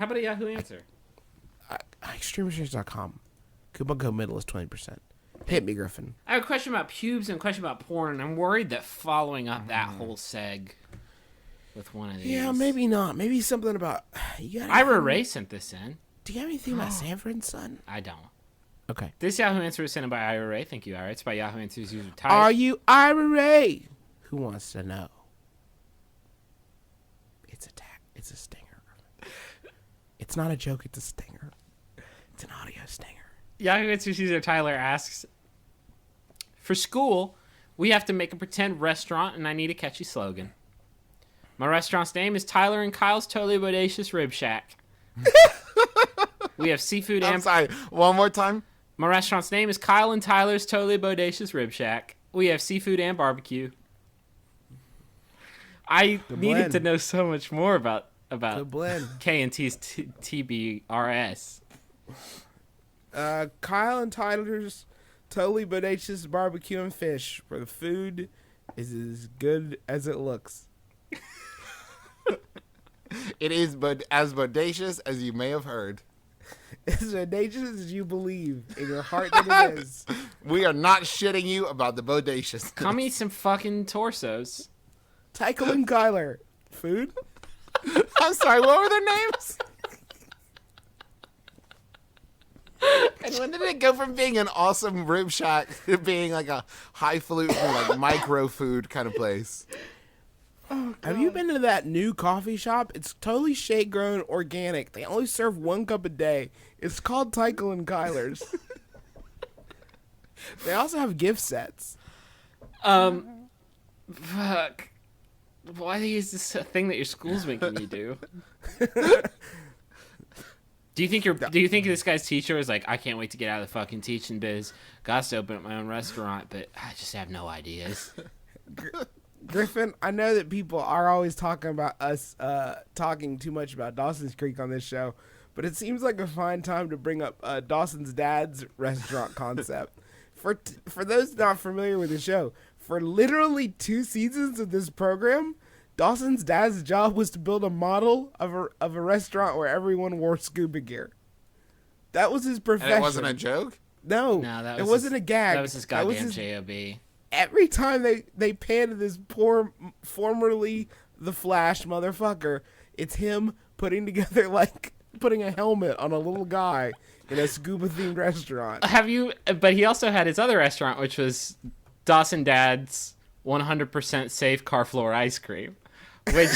How about a Yahoo answer? Extremeresearch.com. Coupon code middle is 20%. Hit me, Griffin. I have a question about pubes and a question about porn, and I'm worried that following up that whole seg with one of these. Yeah, maybe not. Maybe something about... Ira Ray sent this in. Do you have anything about Sanford and Son? I don't. Okay. This Yahoo answer was sent in by Ira Ray. Thank you, Ira. It's by Yahoo Answers user Ty. Are you Ira Ray? Who wants to know? It's a stinger. It's not a joke. It's a stinger. It's an audio stinger. Yahoo Answers user Tyler asks, for school, we have to make a pretend restaurant, and I need a catchy slogan. My restaurant's name is Tyler and Kyle's Totally Bodacious Rib Shack. We have seafood and... I'm sorry, one more time? My restaurant's name is Kyle and Tyler's Totally Bodacious Rib Shack. We have seafood and barbecue. I needed to know so much more about K&T's TBRS. Kyle and Tyler's Totally Bodacious Barbecue and Fish, where the food is as good as it looks. It is as bodacious as you may have heard. As bodacious as you believe in your heart that it is. We are not shitting you about the bodacious. Come eat some fucking torsos. Tykel and Kyler. Food? I'm sorry, what were their names? And when did it go from being an awesome rib shack to being like a highfalutin, like micro food kind of place? Oh, have you been to that new coffee shop? It's totally shade grown organic. They only serve 1 cup a day. It's called Tykel and Kyler's. They also have gift sets. Fuck. Why is this a thing that your school's making you do? Do you think this guy's teacher is like, I can't wait to get out of the fucking teaching biz. Got to open up my own restaurant, but I just have no ideas. Griffin, I know that people are always talking about us talking too much about Dawsons Creek on this show, but it seems like a fine time to bring up Dawson's dad's restaurant concept. For those not familiar with the show, for literally 2 seasons of this program, Dawson's dad's job was to build a model of a restaurant where everyone wore scuba gear. That was his profession. And it wasn't a joke? No, it wasn't a gag. That was his goddamn J.O.B. Every time they pan to this poor, formerly the Flash motherfucker, it's him putting a helmet on a little guy in a scuba-themed restaurant. But he also had his other restaurant, which was Dawson Dad's 100% safe car floor ice cream. Which,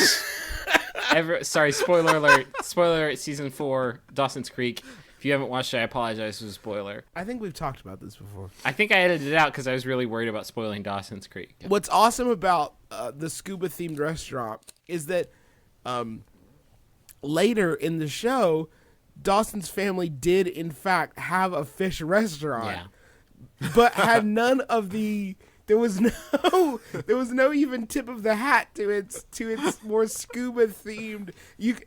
spoiler alert, season 4, Dawsons Creek. If you haven't watched it, I apologize for the spoiler. I think we've talked about this before. I think I edited it out because I was really worried about spoiling Dawsons Creek. What's awesome about the scuba-themed restaurant is that later in the show, Dawson's family did, in fact, have a fish restaurant. Yeah. But had none of the... There was no even tip of the hat to its more scuba themed.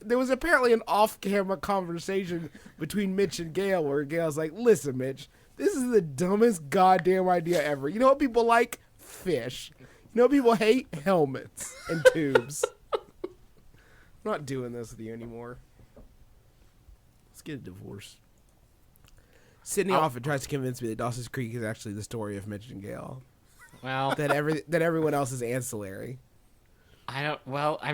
There was apparently an off-camera conversation between Mitch and Gail where Gail's like, "Listen, Mitch, this is the dumbest goddamn idea ever. You know what people like? Fish. You know what people hate? Helmets and tubes. I'm not doing this with you anymore. Let's get a divorce." Sydney often tries to convince me that Dawson's Creek is actually the story of Mitch and Gail. Well, that everyone else is ancillary. I don't. Well, I